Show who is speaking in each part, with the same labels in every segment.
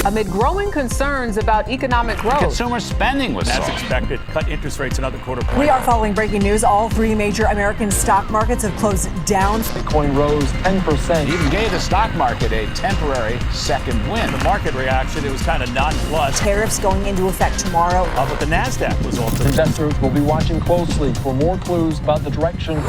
Speaker 1: amid growing concerns about economic growth.
Speaker 2: Consumer spending was
Speaker 3: As
Speaker 2: soft.
Speaker 3: expected, cut interest rates another quarter point.
Speaker 4: We are following breaking news. All three major American stock markets have closed down.
Speaker 5: Bitcoin rose 10%.
Speaker 2: Even gave the stock market a temporary second win.
Speaker 3: The market reaction, it was kind of nonplussed.
Speaker 4: Tariffs going into effect tomorrow.
Speaker 3: But the NASDAQ was also.
Speaker 5: Investors will be watching closely for more clues about the direction.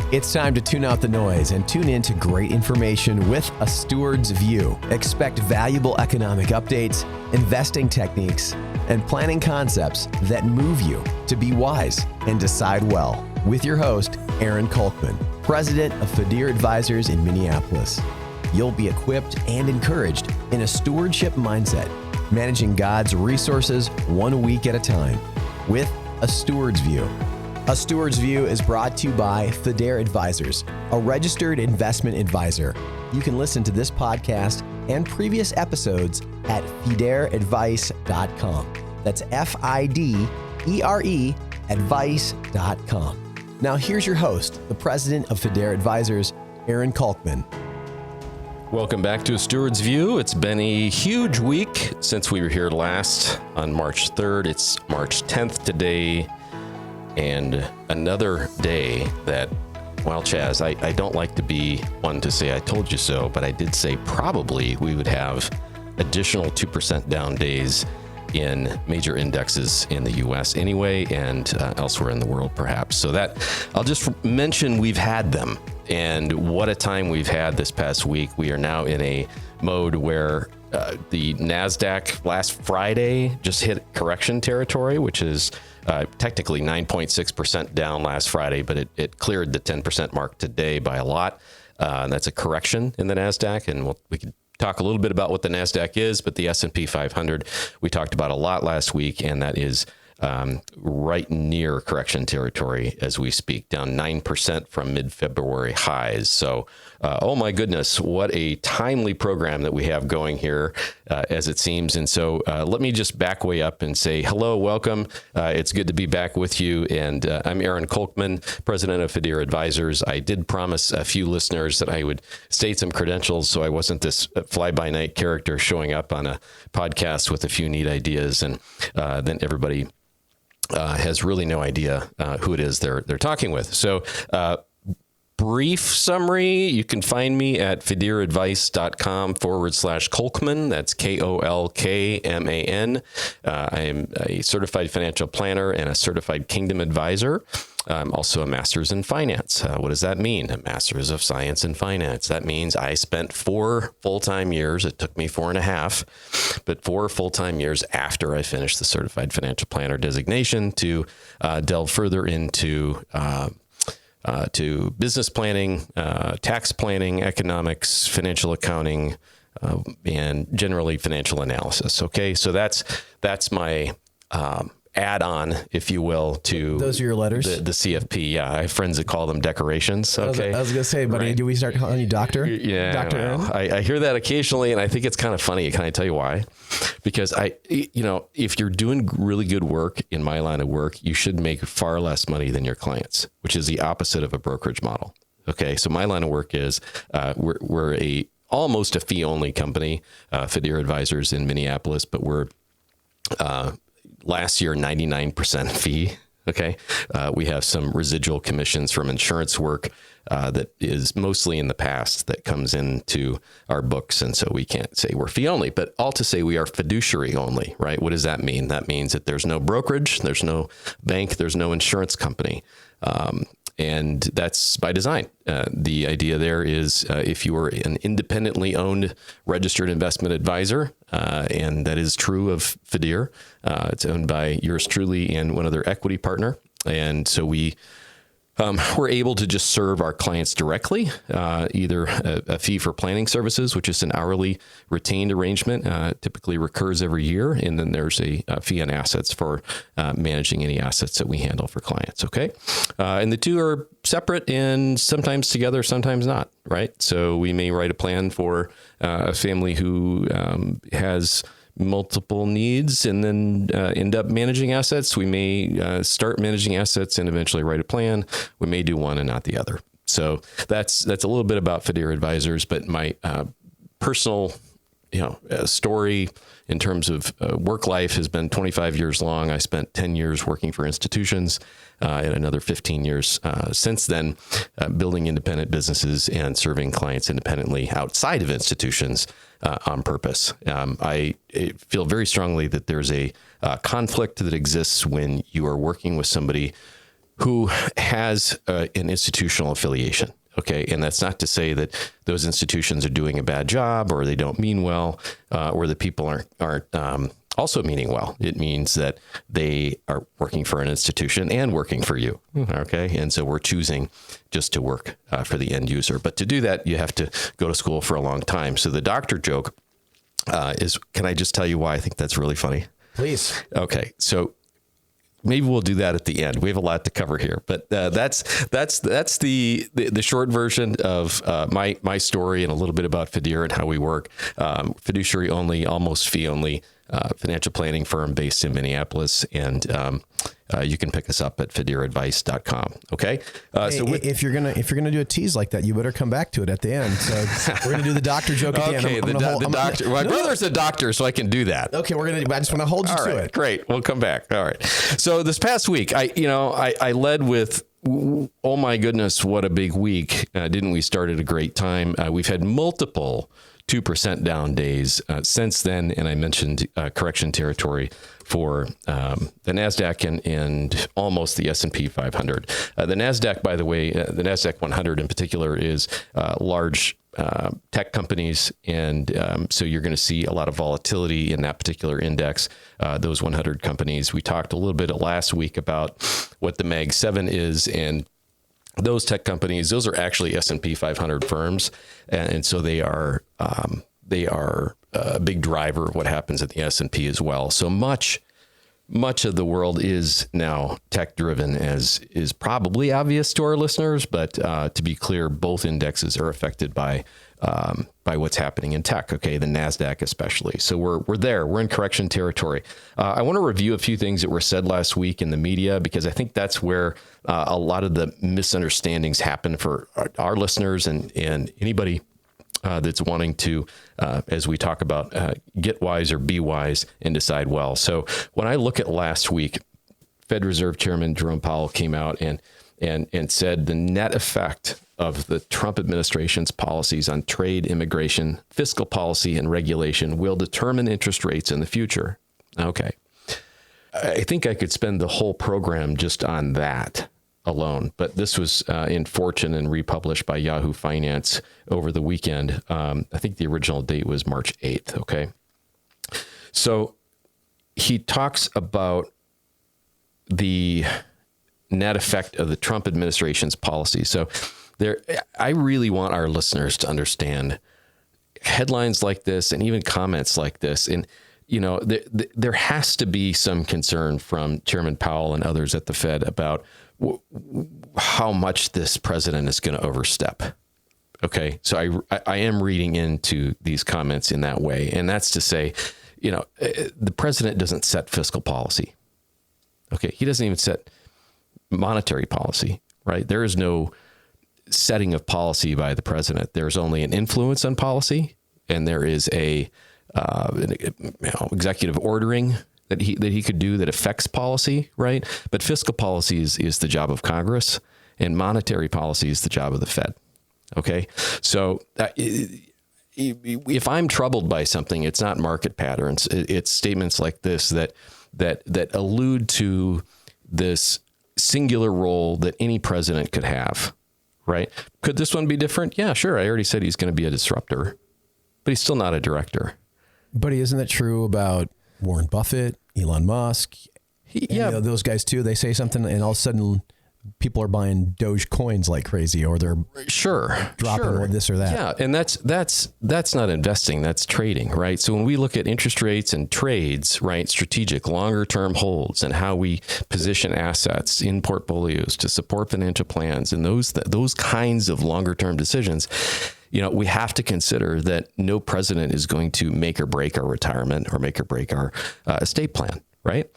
Speaker 6: It's time to tune out the noise and tune in to great information with a steward's view. Expect valuable economic updates, investing techniques, and planning concepts that move you to be wise and decide well. With your host, Aaron Kolkman, president of Fadir Advisors in Minneapolis. You'll be equipped and encouraged in a stewardship mindset, managing God's resources 1 week at a time with a steward's view. A Steward's View is brought to you by Fadir Advisors, a registered investment advisor. You can listen to this podcast and previous episodes at fideradvice.com. That's FIDERE advice.com. Now here's your host, the president of Fadir Advisors, Aaron Kolkman.
Speaker 7: Welcome back to A Steward's View. It's been a huge week since we were here last on March 3rd. It's March 10th today. And another day that, well, Chaz, I don't like to be one to say I told you so, but I did say probably we would have additional 2% down days in major indexes in the U.S. anyway, and elsewhere in the world perhaps. So that, I'll just mention we've had them, and what a time we've had this past week. We are now in a mode where the NASDAQ last Friday just hit correction territory, which is technically 9.6% down last Friday, but it cleared the 10% mark today by a lot. And that's a correction in the NASDAQ, and we can talk a little bit about what the NASDAQ is, but the S&P 500 we talked about a lot last week, and that is right near correction territory as we speak, down 9% from mid-February highs. So, oh my goodness, what a timely program that we have going here, as it seems. And so let me just back way up and say hello, welcome. It's good to be back with you. And I'm Aaron Kolkman, president of Fadir Advisors. I did promise a few listeners that I would state some credentials so I wasn't this fly-by-night character showing up on a podcast with a few neat ideas, and then everybody has really no idea who it is they're talking with. So brief summary, you can find me at fideradvice.com/Kolkman. That's KOLKMAN. I am a certified financial planner and a certified kingdom advisor. I'm also a master's in finance. What does that mean? A master's of science in finance. That means I spent 4 full-time years. It took me 4.5, but 4 full-time years after I finished the certified financial planner designation to delve further into to business planning, tax planning, economics, financial accounting, and generally financial analysis. Okay, so that's my add-on, if you will, to
Speaker 6: Those are your letters?
Speaker 7: The CFP. Yeah, I have friends that call them decorations. Okay,
Speaker 6: I was going to say, buddy,
Speaker 7: Right.
Speaker 6: do we start calling you doctor?
Speaker 7: Yeah,
Speaker 6: Dr. Aaron?
Speaker 7: I hear that occasionally, and I think it's kind of funny. Can I tell you why? Because if you're doing really good work in my line of work, you should make far less money than your clients, which is the opposite of a brokerage model. Okay, so my line of work is we're almost a fee-only company, Fadir Advisors in Minneapolis, but we're last year 99% fee. Okay, we have some residual commissions from insurance work that is mostly in the past that comes into our books, and so we can't say we're fee only. But all to say we are fiduciary only, right? What does that mean? That means that there's no brokerage, there's no bank, there's no insurance company. And that's by design. The idea there is if you are an independently owned registered investment advisor, and that is true of Fadir, it's owned by yours truly and one other equity partner. And so we're able to just serve our clients directly, either a fee for planning services, which is an hourly retained arrangement, typically recurs every year. And then there's a fee on assets for managing any assets that we handle for clients. Okay. And the two are separate and sometimes together, sometimes not. Right. So we may write a plan for a family who has multiple needs and then end up managing assets. We may start managing assets and eventually write a plan. We may do one and not the other. So that's a little bit about Fadir Advisors, but my personal story in terms of work life has been 25 years long. I spent 10 years working for institutions and another 15 years since then building independent businesses and serving clients independently outside of institutions on purpose. I feel very strongly that there's a conflict that exists when you are working with somebody who has an institutional affiliation. Okay, and that's not to say that those institutions are doing a bad job or they don't mean well, or the people aren't also meaning well. It means that they are working for an institution and working for you. Okay, and so we're choosing just to work for the end user. But to do that, you have to go to school for a long time. So the doctor joke is, can I just tell you why I think that's really funny?
Speaker 6: Please.
Speaker 7: Okay, so maybe we'll do that at the end. We have a lot to cover here, but that's the short version of my story and a little bit about Fideer and how we work. Fiduciary only, almost fee only financial planning firm based in Minneapolis, and you can pick us up at fideeradvice.com. Okay,
Speaker 6: so if you're gonna do a tease like that, you better come back to it at the end. So we're gonna do the doctor joke at the end.
Speaker 7: Okay, the doctor. My brother's a doctor, so I can do that.
Speaker 6: Okay, I just want to hold you to it.
Speaker 7: Great, we'll come back. All right. So this past week, I led with, oh my goodness, what a big week! Didn't we start at a great time? We've had multiple 2% down days since then, and I mentioned correction territory for the NASDAQ and almost the S&P 500. The NASDAQ, by the way, the NASDAQ 100 in particular is large tech companies, and so you're going to see a lot of volatility in that particular index, those 100 companies. We talked a little bit last week about what the Mag 7 is, and those tech companies, those are actually S&P 500 firms, and so they are a big driver of what happens at the S&P as well. So much of the world is now tech driven, as is probably obvious to our listeners. But to be clear, both indexes are affected by what's happening in tech. Okay, the NASDAQ especially. So we're there. We're in correction territory. I want to review a few things that were said last week in the media, because I think that's where a lot of the misunderstandings happen for our listeners and anybody that's wanting to, as we talk about, get wise or be wise and decide well. So when I look at last week, Fed Reserve Chairman Jerome Powell came out and said the net effect of the Trump administration's policies on trade, immigration, fiscal policy, and regulation will determine interest rates in the future. Okay. I think I could spend the whole program just on that alone, but this was in Fortune and republished by Yahoo Finance over the weekend. I think the original date was March 8th. Okay. So he talks about the net effect of the Trump administration's policy. So I really want our listeners to understand headlines like this and even comments like this. And, there has to be some concern from Chairman Powell and others at the Fed about how much this president is going to overstep. Okay. So I am reading into these comments in that way. And that's to say, the president doesn't set fiscal policy. Okay. He doesn't even set monetary policy, right? There is no setting of policy by the president. There's only an influence on policy, and there is an executive ordering that he could do that affects policy, right? But fiscal policy is the job of Congress, and monetary policy is the job of the Fed. Okay, so if I'm troubled by something, it's not market patterns. It's statements like this that allude to this singular role that any president could have, right? Could this one be different? Yeah, sure. I already said he's going to be a disruptor, but he's still not a director.
Speaker 6: But isn't that true about Warren Buffett, Elon Musk? Those guys too. They say something, and all of a sudden, people are buying Doge coins like crazy, or they're dropping this or that.
Speaker 7: Yeah, and that's not investing. That's trading, right? So when we look at interest rates and trades, right, strategic, longer term holds, and how we position assets in portfolios to support financial plans, and those kinds of longer term decisions. We have to consider that no president is going to make or break our retirement or make or break our estate plan, right?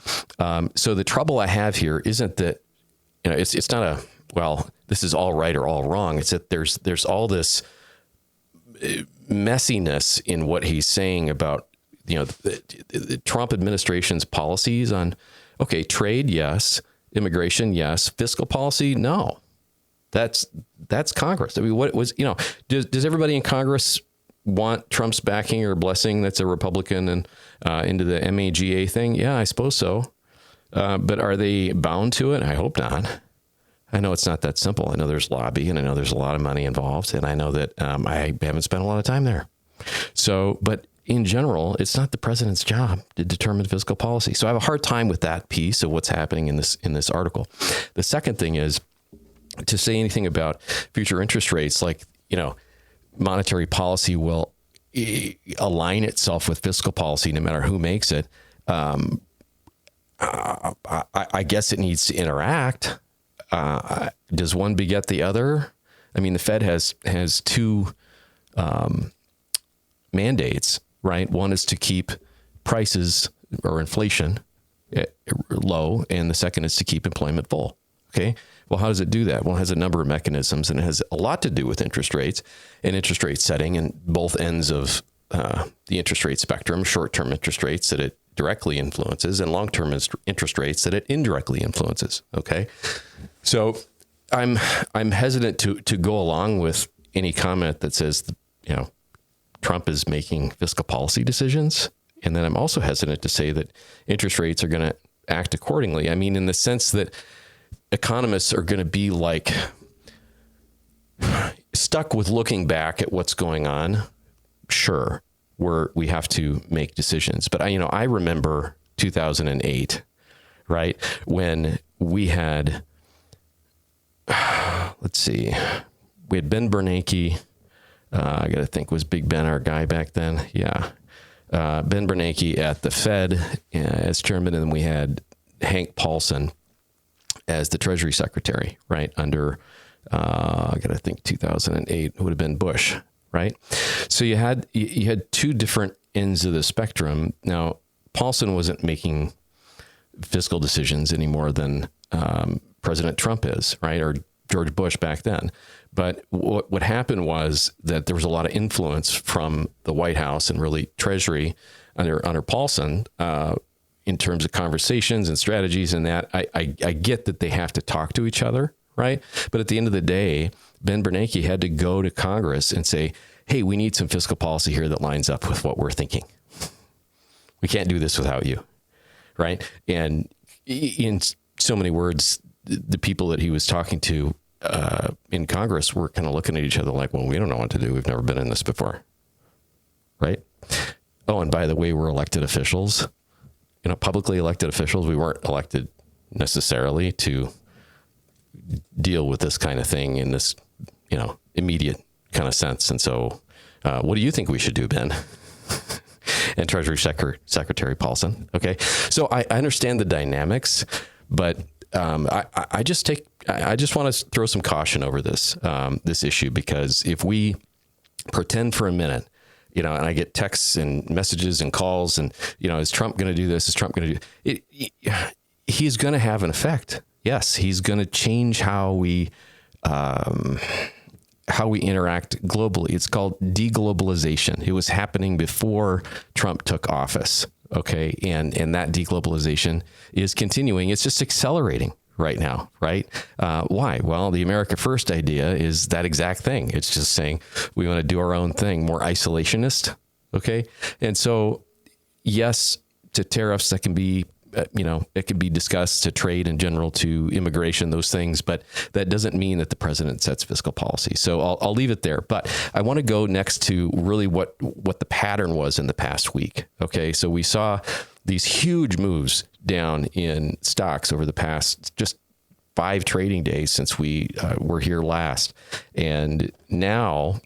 Speaker 7: So the trouble I have here isn't that, it's not this is all right or all wrong. It's that there's all this messiness in what he's saying about, the Trump administration's policies on, okay, trade, yes, immigration, yes, fiscal policy, no. That's Congress. I mean, what was, does everybody in Congress want Trump's backing or blessing that's a Republican and into the MAGA thing? Yeah, I suppose so. But are they bound to it? I hope not. I know it's not that simple. I know there's lobby, and I know there's a lot of money involved, and I know that I haven't spent a lot of time there. So, but in general, it's not the president's job to determine fiscal policy. So I have a hard time with that piece of what's happening in this article. The second thing is to say anything about future interest rates, like, monetary policy will align itself with fiscal policy no matter who makes it. I guess it needs to interact. Does one beget the other? I mean, the Fed has two mandates, right? One is to keep prices or inflation low, and the second is to keep employment full. Okay. Well, how does it do that? Well, it has a number of mechanisms, and it has a lot to do with interest rates and interest rate setting and both ends of the interest rate spectrum, short-term interest rates that it directly influences and long-term interest rates that it indirectly influences. Okay. So I'm hesitant to go along with any comment that says, Trump is making fiscal policy decisions. And then I'm also hesitant to say that interest rates are going to act accordingly. I mean, in the sense that economists are going to be like stuck with looking back at what's going on. Sure, we have to make decisions. But I remember 2008, right? When we had, we had Ben Bernanke. I got to think, was Big Ben our guy back then? Yeah. Ben Bernanke at the Fed as chairman. And then we had Hank Paulson as the Treasury Secretary, right? Under, I got to think 2008 would have been Bush, right? So you had two different ends of the spectrum. Now, Paulson wasn't making fiscal decisions any more than President Trump is, right? Or George Bush back then. But what happened was that there was a lot of influence from the White House and really Treasury under Paulson in terms of conversations and strategies and that. I get that they have to talk to each other, right? But at the end of the day, Ben Bernanke had to go to Congress and say, hey, we need some fiscal policy here that lines up with what we're thinking. We can't do this without you, right? And in so many words, the people that he was talking to in Congress were kind of looking at each other like, well, we don't know what to do. We've never been in this before, right? Oh, and by the way, we're elected officials, publicly elected officials. We weren't elected necessarily to deal with this kind of thing in this, immediate kind of sense. And so what do you think we should do, Ben? And Treasury Secretary Paulson. Okay. So I understand the dynamics, but I just want to throw some caution over this issue, because if we pretend for a minute, and I get texts and messages and calls and, is Trump going to do this? Is Trump going to do it? He's going to have an effect. Yes. He's going to change how we interact globally. It's called deglobalization. It was happening before Trump took office. Okay. And that deglobalization is continuing. It's just accelerating right now, right? Why? Well, the America First idea is that exact thing. It's just saying we want to do our own thing, more isolationist. Okay. And so, yes, to tariffs, that can be, it can be discussed, to trade in general, to immigration, those things, but that doesn't mean that the president sets fiscal policy. So I'll leave it there. But I want to go next to really what the pattern was in the past week. Okay. So we saw these huge moves down in stocks over the past just 5 trading days since we were here last. And now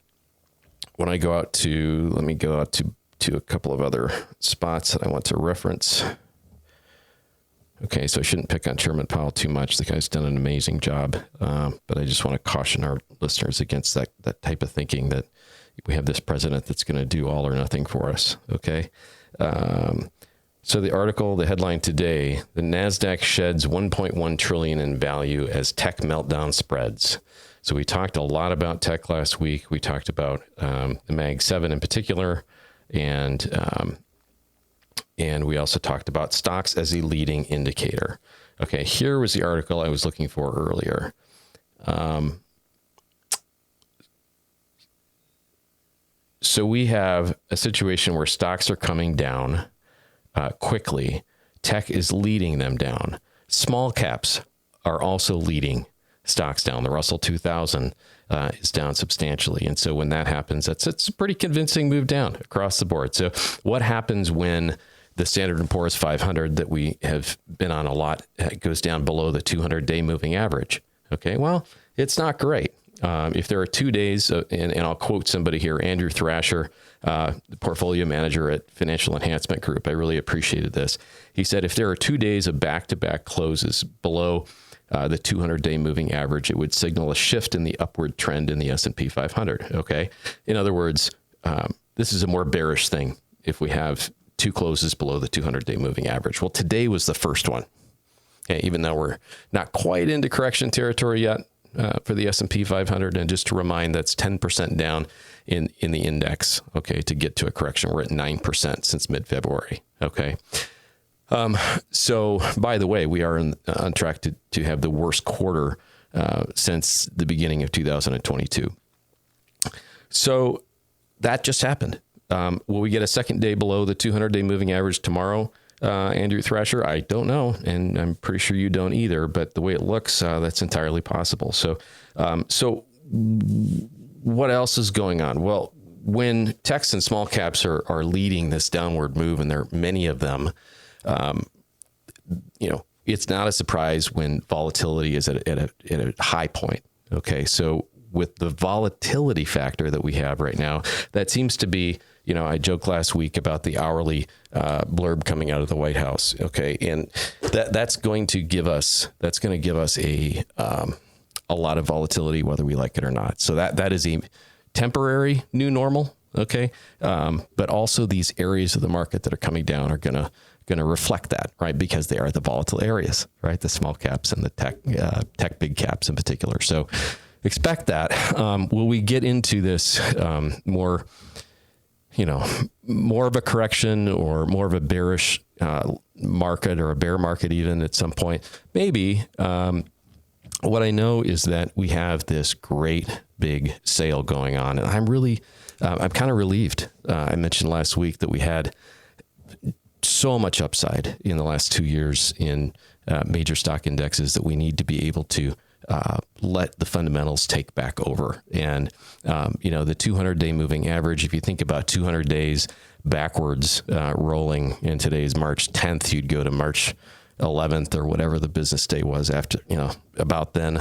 Speaker 7: when I go out to, let me go out to a couple of other spots that I want to reference. Okay, so I shouldn't pick on Chairman Powell too much. The guy's done an amazing job. But I just want to caution our listeners against that type of thinking, that we have this president that's going to do all or nothing for us. Okay. So the article, the headline today, the NASDAQ sheds 1.1 trillion in value as tech meltdown spreads. So we talked a lot about tech last week. We talked about the Mag 7 in particular, and we also talked about stocks as a leading indicator. Okay, here was the article I was looking for earlier. So we have a situation where stocks are coming down quickly. Tech is leading them down. Small caps are also leading stocks down. The Russell 2000 is down substantially. And so when that happens, it's a pretty convincing move down across the board. So what happens when the Standard & Poor's 500 that we have been on a lot goes down below the 200-day moving average? Okay, well, it's not great. If there are 2 days, and I'll quote somebody here, Andrew Thrasher, the portfolio manager at Financial Enhancement Group. I really appreciated this. He said, if there are 2 days of back-to-back closes below the 200-day moving average, it would signal a shift in the upward trend in the S&P 500. Okay. In other words, this is a more bearish thing if we have 2 closes below the 200-day moving average. Well, today was the first one. Okay, even though we're not quite into correction territory yet for the S&P 500, and just to remind, that's 10% down in the index. Okay, to get to a correction, we're at 9% since mid-February. Okay. So, by the way, we are on track to have the worst quarter since the beginning of 2022. So that just happened. Will we get a second day below the 200-day moving average tomorrow, Andrew Thrasher? I don't know, and I'm pretty sure you don't either. But the way it looks, that's entirely possible. So, what else is going on? Well, when techs and small caps are leading this downward move, and there are many of them, it's not a surprise when volatility is at a high point. Okay, so with the volatility factor that we have right now, that seems to be, I joked last week about the hourly blurb coming out of the White House. Okay, and that's going to give us a lot of volatility, whether we like it or not. So that is a temporary new normal. Okay, but also these areas of the market that are coming down are going to reflect that, right? Because they are the volatile areas, right? The small caps and the tech big caps in particular. So expect that. Will we get into this more of a correction or more of a bearish market, or a bear market even at some point? Maybe. What I know is that we have this great big sale going on, and I'm kind of relieved. I mentioned last week that we had so much upside in the last 2 years in major stock indexes that we need to be able to let the fundamentals take back over. And, the 200-day moving average, if you think about 200 days backwards rolling, in today's March 10th, you'd go to March 11th or whatever the business day was after, about then,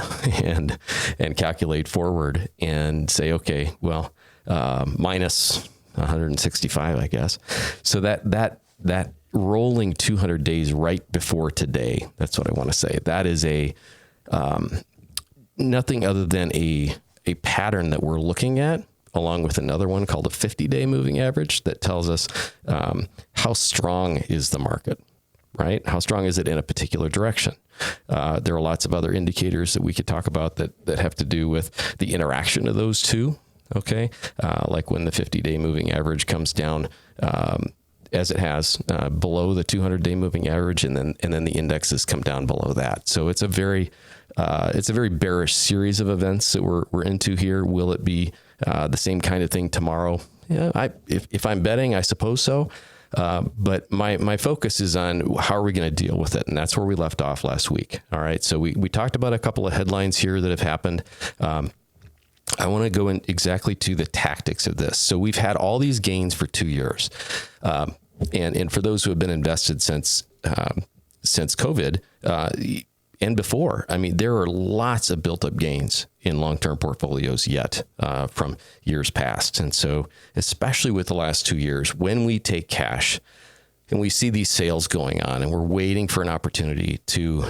Speaker 7: and calculate forward and say, okay, well, minus 165, I guess. So that rolling 200 days right before today, that's what I want to say. That is nothing other than a pattern that we're looking at, along with another one called a 50-day moving average that tells us how strong is the market, right? How strong is it in a particular direction? There are lots of other indicators that we could talk about that have to do with the interaction of those two. Okay. Like when the 50-day moving average comes down, as it has, below the 200-day moving average, and then the indexes come down below that. So it's a very bearish series of events that we're into here. Will it be the same kind of thing tomorrow? Yeah, if I'm betting, I suppose so. But my focus is on how are we going to deal with it, and that's where we left off last week. All right, so we talked about a couple of headlines here that have happened. I want to go in exactly to the tactics of this. So we've had all these gains for 2 years, and for those who have been invested since COVID and before, I mean, there are lots of built-up gains in long-term portfolios yet from years past. And so, especially with the last 2 years, when we take cash and we see these sales going on, and we're waiting for an opportunity to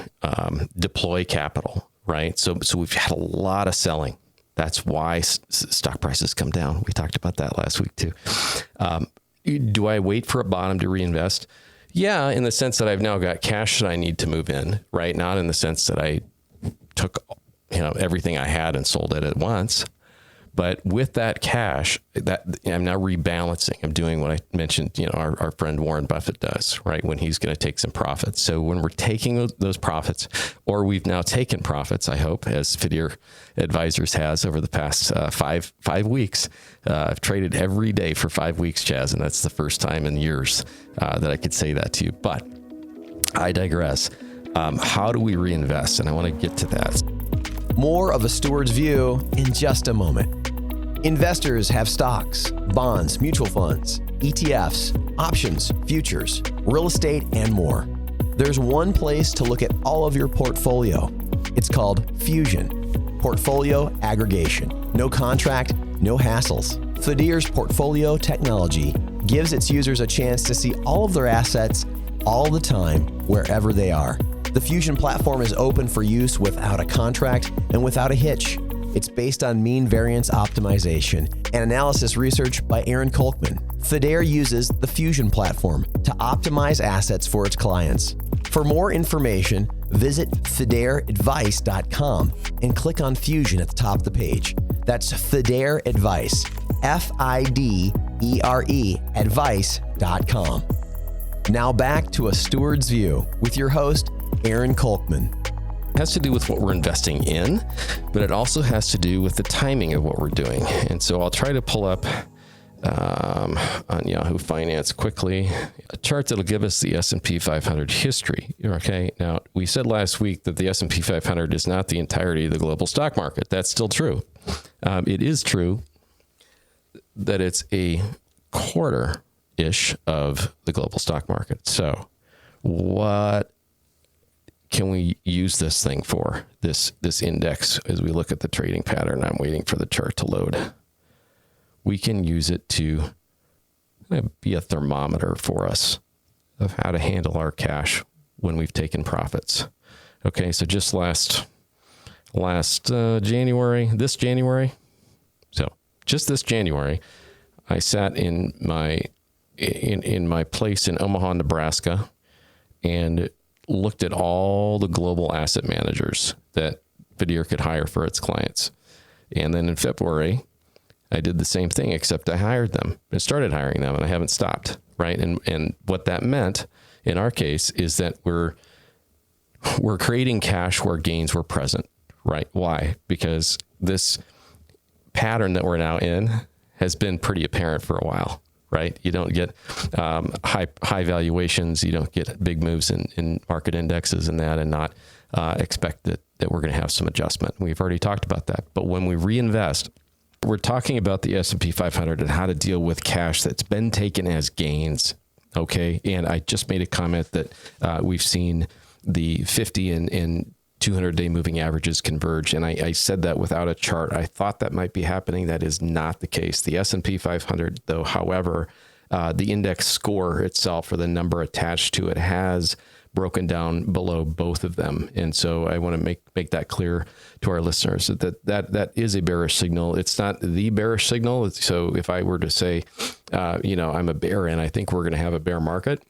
Speaker 7: deploy capital, right? So we've had a lot of selling. That's why stock prices come down. We talked about that last week too. Do I wait for a bottom to reinvest? Yeah, in the sense that I've now got cash that I need to move in, right? Not in the sense that I took, everything I had and sold it at once. But with that cash, that I'm now rebalancing. I'm doing what I mentioned, our friend Warren Buffett does, right? When he's going to take some profits. So when we're taking those profits, or we've now taken profits, I hope, as Fidir Advisors has over the past 5 weeks. I've traded every day for 5 weeks, Chaz, and that's the first time in years that I could say that to you. But I digress. How do we reinvest? And I want to get to that.
Speaker 6: More of a steward's view in just a moment. Investors have stocks, bonds, mutual funds, ETFs, options, futures, real estate, and more. There's one place to look at all of your portfolio. It's called Fusion. Portfolio aggregation. No contract, no hassles. Fidir's portfolio technology gives its users a chance to see all of their assets all the time, wherever they are. The Fusion platform is open for use without a contract and without a hitch. It's based on mean variance optimization and analysis research by Aaron Kolkman. Fidir uses the Fusion platform to optimize assets for its clients. For more information, visit fidiradvice.com and click on Fusion at the top of the page. That's Fidir Advice, F-I-D-E-R-E, advice.com. Now back to A Steward's View with your host, Aaron Kolkman.
Speaker 7: It has to do with what we're investing in, but it also has to do with the timing of what we're doing. And so I'll try to pull up on Yahoo Finance quickly a chart that'll give us the S&P 500 history. Okay. Now, we said last week that the S&P 500 is not the entirety of the global stock market. That's still true. It is true that it's a quarter-ish of the global stock market. So what can we use this thing for, this index, as we look at the trading pattern? I'm waiting for the chart to load. We can use it to be a thermometer for us of how to handle our cash when we've taken profits. Okay, so just last January, this January, I sat in my place in Omaha, Nebraska, and looked at all the global asset managers that Fidir could hire for its clients. And then in February, I did the same thing, except I hired them and started hiring them, and I haven't stopped, right? And what that meant in our case is that we're creating cash where gains were present, right? Why? Because this pattern that we're now in has been pretty apparent for a while. Right? You don't get high valuations. You don't get big moves in market indexes and that, and not expect that we're going to have some adjustment. We've already talked about that. But when we reinvest, we're talking about the S&P 500 and how to deal with cash that's been taken as gains. Okay. And I just made a comment that we've seen the 50 and 200-day moving averages converge. And I said that without a chart. I thought that might be happening. That is not the case. The S&P 500, though, however, the index score itself, or the number attached to it, has broken down below both of them. And so I want to make that clear to our listeners that is a bearish signal. It's not the bearish signal. So if I were to say, I'm a bear and I think we're going to have a bear market,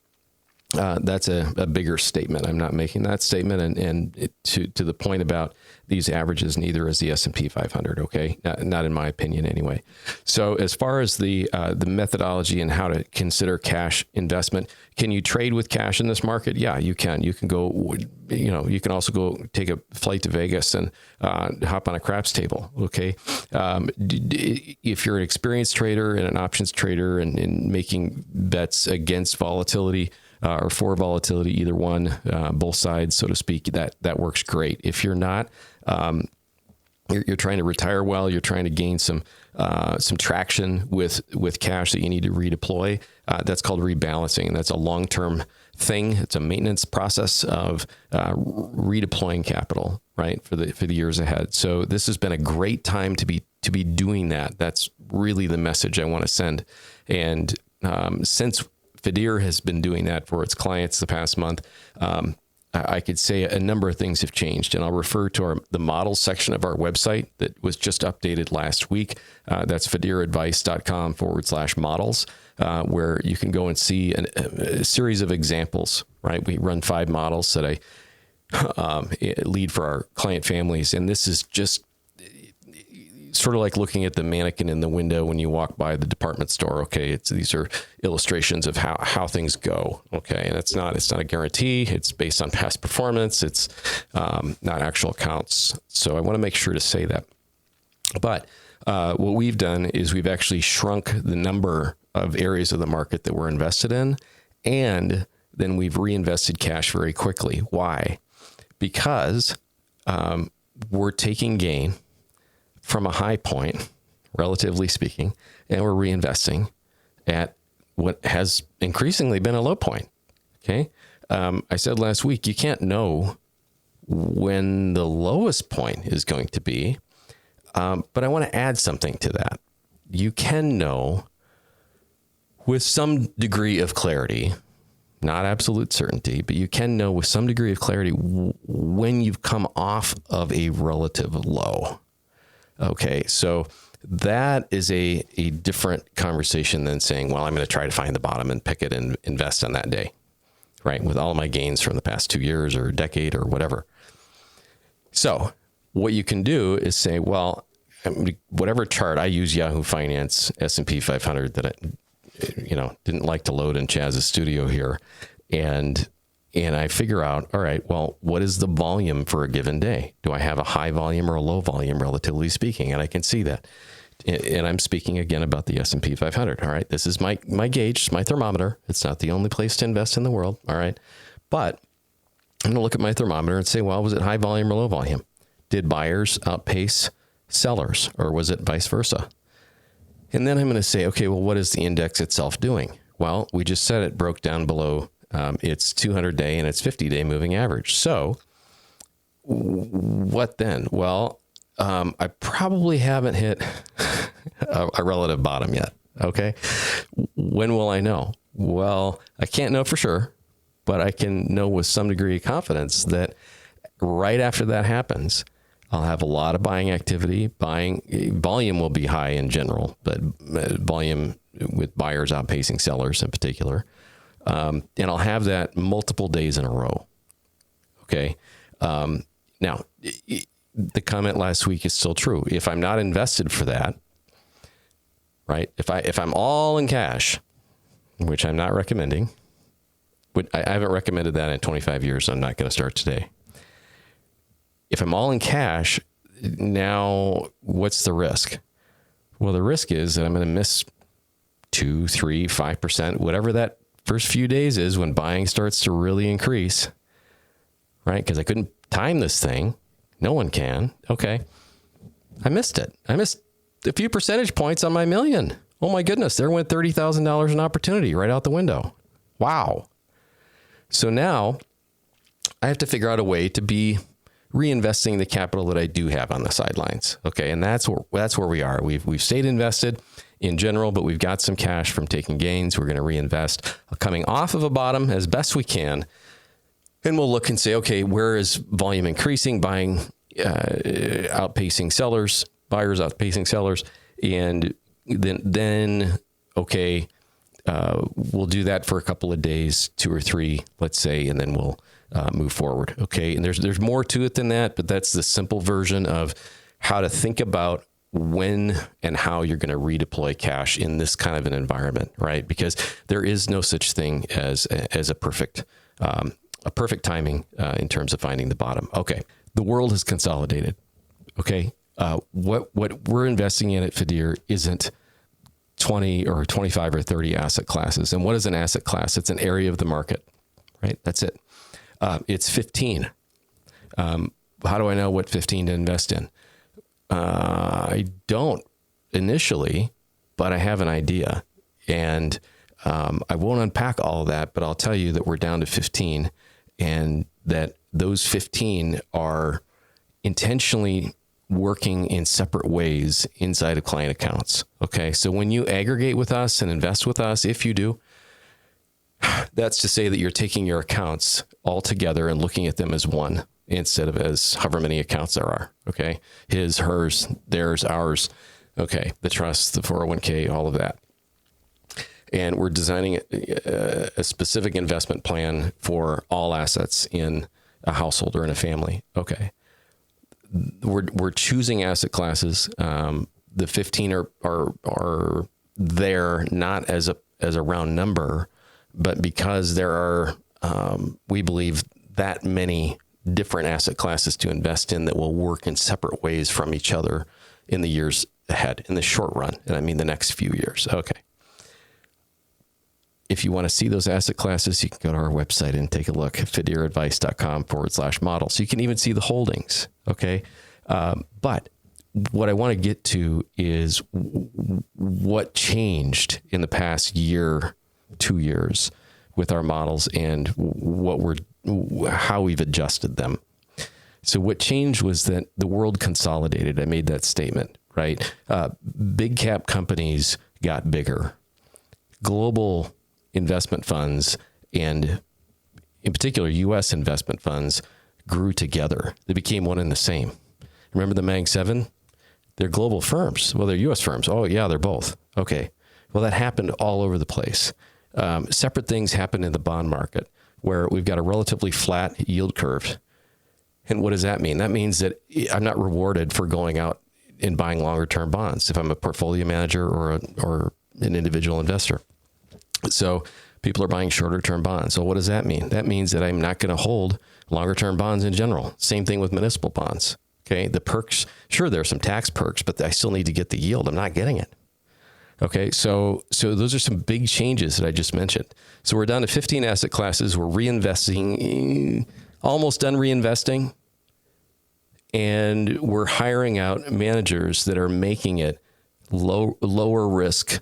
Speaker 7: that's a bigger statement. I'm not making that statement, and to the point about these averages, neither is the S&P 500. Okay, not in my opinion, anyway. So as far as the methodology and how to consider cash investment, can you trade with cash in this market? Yeah, you can. You can go. You can also go take a flight to Vegas and hop on a craps table. Okay, if you're an experienced trader and an options trader and making bets against volatility, or for volatility, either one, both sides, so to speak, that works great. If you're not, you're trying to retire well, you're trying to gain some traction with cash that you need to redeploy. That's called rebalancing. That's a long-term thing. It's a maintenance process of redeploying capital, right, for the years ahead. So this has been a great time to be doing that. That's really the message I want to send. And since Fidir has been doing that for its clients the past month, I could say a number of things have changed, and I'll refer to the models section of our website that was just updated last week. That's fidiradvice.com/models, where you can go and see a series of examples, right? We run 5 models that lead for our client families. And this is just sort of like looking at the mannequin in the window when you walk by the department store. Okay, these are illustrations of how things go. Okay, and it's not a guarantee. It's based on past performance. It's not actual accounts. So I want to make sure to say that. But what we've done is we've actually shrunk the number of areas of the market that we're invested in, and then we've reinvested cash very quickly. Why? Because we're taking gain from a high point, relatively speaking, and we're reinvesting at what has increasingly been a low point. Okay. I said last week, you can't know when the lowest point is going to be. But I want to add something to that. You can know with some degree of clarity, not absolute certainty, but you can know with some degree of clarity when you've come off of a relative low. Okay, so that is a different conversation than saying, well, I'm going to try to find the bottom and pick it and invest on that day, right? With all of my gains from the past 2 years or a decade or whatever. So what you can do is say, well, whatever chart, I use Yahoo Finance S&P 500 that I didn't like to load in Chaz's studio here. And I figure out, all right, well, what is the volume for a given day? Do I have a high volume or a low volume, relatively speaking? And I can see that. And I'm speaking again about the S&P 500. All right, this is my gauge, it's my thermometer. It's not the only place to invest in the world. All right, but I'm going to look at my thermometer and say, well, was it high volume or low volume? Did buyers outpace sellers, or was it vice versa? And then I'm going to say, okay, well, what is the index itself doing? Well, we just said it broke down below its 200-day and its 50-day moving average. So what then? Well, I probably haven't hit a relative bottom yet. Okay. When will I know? Well, I can't know for sure, but I can know with some degree of confidence that right after that happens, I'll have a lot of buying activity. Volume will be high in general, but volume with buyers outpacing sellers in particular. And I'll have that multiple days in a row. Okay. Now, the comment last week is still true. If I'm not invested for that, right? If I'm all in cash, which I'm not recommending, but I haven't recommended that in 25 years. So I'm not going to start today. If I'm all in cash, now what's the risk? Well, the risk is that I'm going to miss 2, 3, 5%, whatever that first few days is when buying starts to really increase, right? Because I couldn't time this thing. No one can. Okay. I missed it. I missed a few percentage points on my million. Oh my goodness. There went $30,000 in opportunity right out the window. Wow. So now I have to figure out a way to be reinvesting the capital that I do have on the sidelines. Okay. And that's where we are. We've stayed invested in general, but we've got some cash from taking gains. We're going to reinvest coming off of a bottom as best we can. And we'll look and say, okay, where is volume increasing, buying outpacing sellers, buyers outpacing sellers. And then okay, we'll do that for a couple of days, 2 or 3, let's say, and then we'll move forward. Okay. And there's more to it than that, but that's the simple version of how to think about when and how you're going to redeploy cash in this kind of an environment, right? Because there is no such thing as a perfect timing in terms of finding the bottom. Okay. The world has consolidated. Okay. What we're investing in at Fidir isn't 20 or 25 or 30 asset classes. And what is an asset class? It's an area of the market, right? That's it. It's 15. How do I know what 15 to invest in? I don't initially, but I have an idea. And I won't unpack all of that, but I'll tell you that we're down to 15 and that those 15 are intentionally working in separate ways inside of client accounts. Okay. So when you aggregate with us and invest with us, if you do, that's to say that you're taking your accounts all together and looking at them as one instead of as however many accounts there are. Okay. His, hers, theirs, ours. Okay. The trust, the 401k, all of that. And we're designing a specific investment plan for all assets in a household or in a family. Okay. We're choosing asset classes. The 15 are there not as a round number, but because there are, we believe, that many different asset classes to invest in that will work in separate ways from each other in the years ahead, in the short run. And I mean the next few years. Okay. If you want to see those asset classes, you can go to our website and take a look at fiduciaradvice.com/model. So you can even see the holdings. Okay. But what I want to get to is what changed in the past year, 2 years with our models and how we've adjusted them. So what changed was that the world consolidated. I made that statement, right? Big cap companies got bigger. Global investment funds, and in particular, U.S. investment funds, grew together. They became one and the same. Remember the Mag 7? They're global firms. Well, they're U.S. firms. Oh, yeah, they're both. Okay. Well, that happened all over the place. Separate things happened in the bond market where we've got a relatively flat yield curve. And what does that mean? That means that I'm not rewarded for going out and buying longer term bonds if I'm a portfolio manager or an individual investor. So people are buying shorter term bonds. So what does that mean? That means that I'm not going to hold longer term bonds in general. Same thing with municipal bonds. Okay. The perks, sure, there are some tax perks, but I still need to get the yield. I'm not getting it. Okay. So those are some big changes that I just mentioned. So we're down to 15 asset classes. We're reinvesting, almost done reinvesting. And we're hiring out managers that are making it lower risk,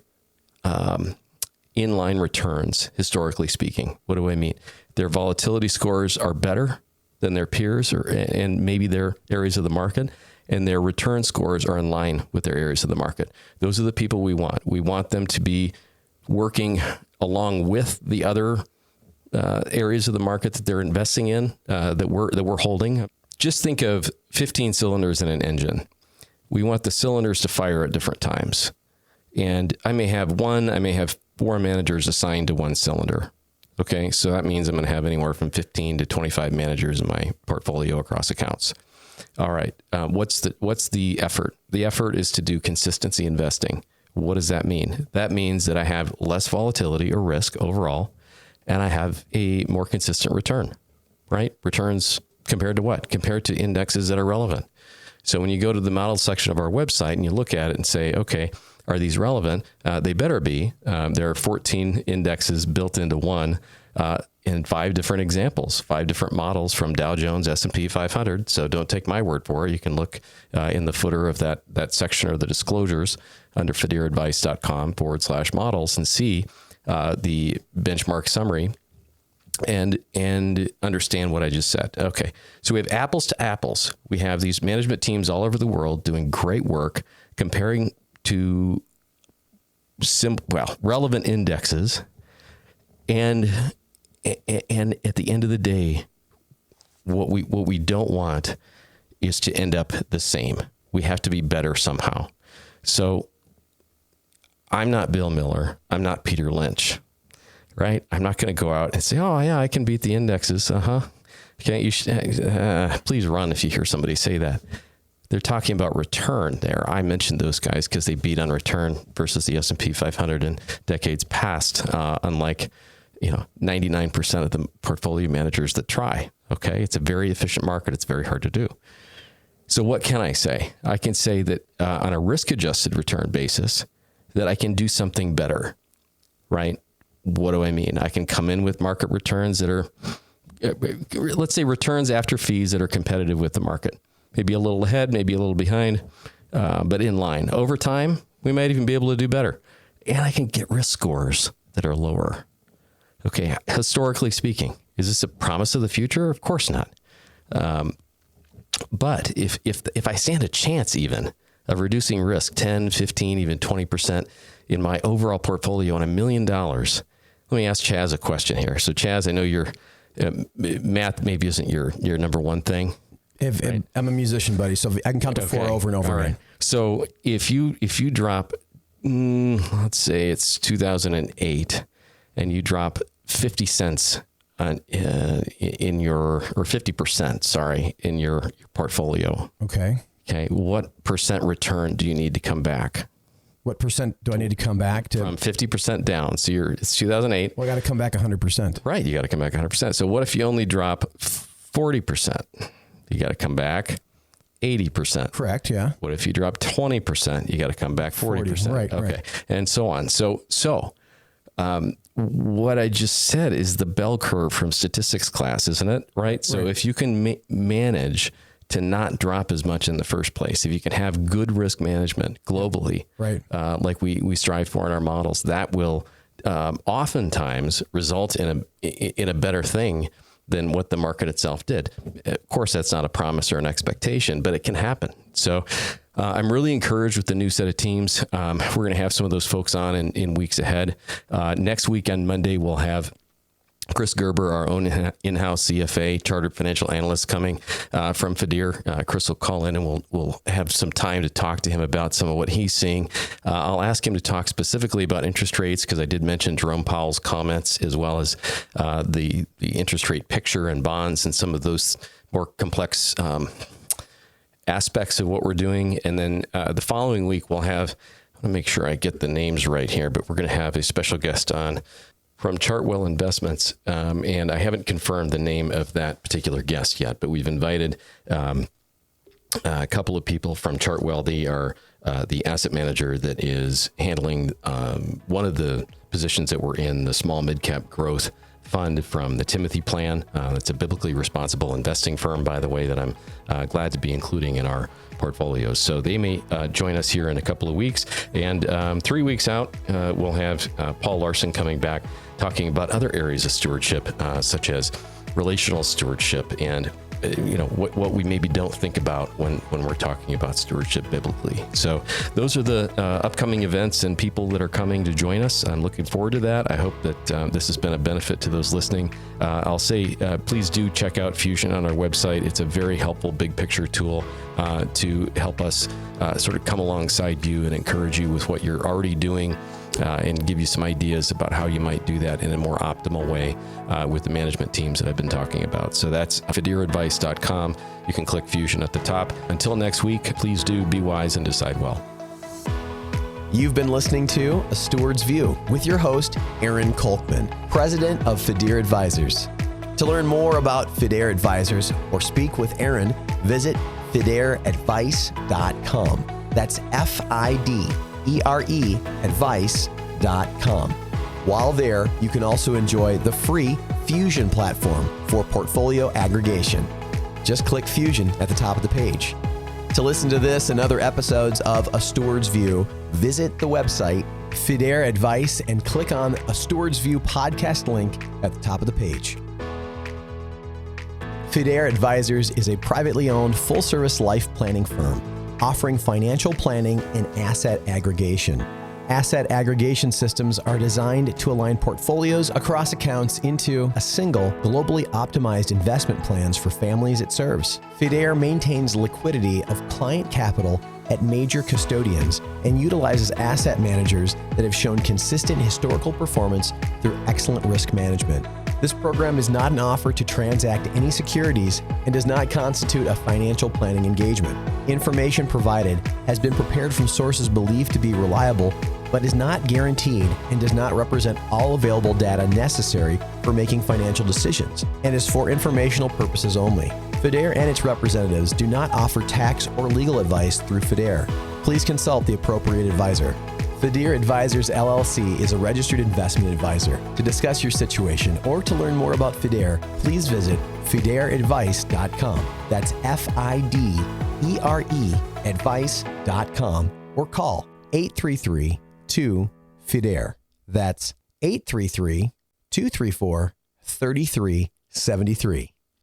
Speaker 7: inline returns, historically speaking. What do I mean? Their volatility scores are better than their peers and maybe their areas of the market, and their return scores are in line with their areas of the market. Those are the people we want. We want them to be working along with the other areas of the market that they're investing in, that we're holding. Just think of 15 cylinders in an engine. We want the cylinders to fire at different times. And I may have 4 managers assigned to one cylinder. Okay, so that means I'm going to have anywhere from 15 to 25 managers in my portfolio across accounts. All right, what's the effort? The effort is to do consistency investing. What does that mean? That means that I have less volatility or risk overall, and I have a more consistent return, right? Returns compared to what? Compared to indexes that are relevant. So when you go to the model section of our website and you look at it and say, okay, are these relevant? They better be. There are 14 indexes built into one in 5 different examples, 5 different models from Dow Jones, S&P 500. So don't take my word for it. You can look in the footer of that section or the disclosures under fiduciaradvice.com/models and see the benchmark summary and understand what I just said. Okay. So we have apples to apples. We have these management teams all over the world doing great work comparing to relevant indexes. And at the end of the day, what we don't want is to end up the same. We have to be better somehow. So I'm not Bill Miller. I'm not Peter Lynch, right? I'm not going to go out and say, oh yeah, I can beat the indexes. Okay. You should, please run if you hear somebody say that. They're talking about return there. I mentioned those guys because they beat on return versus the S&P 500 in decades past, unlike 99% of the portfolio managers that try. Okay, it's a very efficient market. It's very hard to do. So what can I say? I can say that on a risk-adjusted return basis, that I can do something better, right? What do I mean? I can come in with market returns that are, let's say returns after fees that are competitive with the market. Maybe a little ahead, maybe a little behind, but in line. Over time, we might even be able to do better. And I can get risk scores that are lower. Okay, historically speaking, is this a promise of the future? Of course not. But if I stand a chance even of reducing risk 10, 15, even 20% in my overall portfolio on $1 million, let me ask Chaz a question here. So Chaz, I know your math maybe isn't your number one thing.
Speaker 6: Right. I'm a musician, buddy, so I can count to 4 over and over again. Right.
Speaker 7: So if you drop, let's say it's 2008, and you drop 50 cents in your, or 50%, sorry, in your portfolio.
Speaker 8: Okay.
Speaker 7: Okay. What percent return do you need to come back?
Speaker 8: What percent do I need to come back to?
Speaker 7: From 50% down. So it's 2008.
Speaker 8: Well, I got to come back 100%.
Speaker 7: Right. You got to come back 100%. So what if you only drop 40%? You got to come back 80%.
Speaker 8: Correct. Yeah.
Speaker 7: What if you drop 20%? You got to come back 40%.
Speaker 8: Right.
Speaker 7: Okay.
Speaker 8: Right.
Speaker 7: And so on. So what I just said is the bell curve from statistics class, isn't it? Right. So if you can manage to not drop as much in the first place, if you can have good risk management globally,
Speaker 8: right,
Speaker 7: like we strive for in our models, that will oftentimes result in a better thing than what the market itself did. Of course, that's not a promise or an expectation, but it can happen. So I'm really encouraged with the new set of teams. We're going to have some of those folks on in weeks ahead. Next week on Monday, we'll have Chris Gerber, our own in-house CFA, chartered financial analyst, coming from Fidir. Chris will call in and we'll have some time to talk to him about some of what he's seeing. I'll ask him to talk specifically about interest rates, because I did mention Jerome Powell's comments, as well as the interest rate picture and bonds and some of those more complex aspects of what we're doing. And then the following week, we'll have, I want to make sure I get the names right here, but we're going to have a special guest on from Chartwell Investments, and I haven't confirmed the name of that particular guest yet, but we've invited a couple of people from Chartwell. They are the asset manager that is handling one of the positions that we're in, the small mid-cap growth fund from the Timothy Plan. It's a biblically responsible investing firm, by the way, that I'm glad to be including in our portfolios. So they may join us here in a couple of weeks. And 3 weeks out, we'll have Paul Larson coming back, talking about other areas of stewardship, such as relational stewardship and what we maybe don't think about when we're talking about stewardship biblically. So those are the upcoming events and people that are coming to join us. I'm looking forward to that. I hope that this has been a benefit to those listening. I'll say, please do check out Fusion on our website. It's a very helpful big picture tool to help us sort of come alongside you and encourage you with what you're already doing, and give you some ideas about how you might do that in a more optimal way with the management teams that I've been talking about. So that's fidiradvice.com. You can click Fusion at the top. Until next week, please do be wise and decide well.
Speaker 6: You've been listening to A Steward's View with your host, Aaron Kolkman, president of Fidir Advisors. To learn more about Fidir Advisors or speak with Aaron, visit fidiradvice.com. That's FIDERE advice.com. While there, you can also enjoy the free Fusion platform for portfolio aggregation. Just click Fusion at the top of the page. To listen to this and other episodes of A Steward's View, visit the website Fidir Advice and click on A Steward's View podcast link at the top of the page. Fidir Advisors is a privately owned full-service life planning firm offering financial planning and asset aggregation. Asset aggregation systems are designed to align portfolios across accounts into a single, globally optimized investment plans for families it serves. Fidir maintains liquidity of client capital at major custodians and utilizes asset managers that have shown consistent historical performance through excellent risk management. This program is not an offer to transact any securities and does not constitute a financial planning engagement. Information provided has been prepared from sources believed to be reliable, but is not guaranteed and does not represent all available data necessary for making financial decisions, and is for informational purposes only. Fidir and its representatives do not offer tax or legal advice through Fidir. Please consult the appropriate advisor. Fidir Advisors LLC is a registered investment advisor. To discuss your situation or to learn more about Fidir, please visit fidiradvice.com. That's FIDERE advice.com or call 833-2FIDIR. That's 833-234-3373.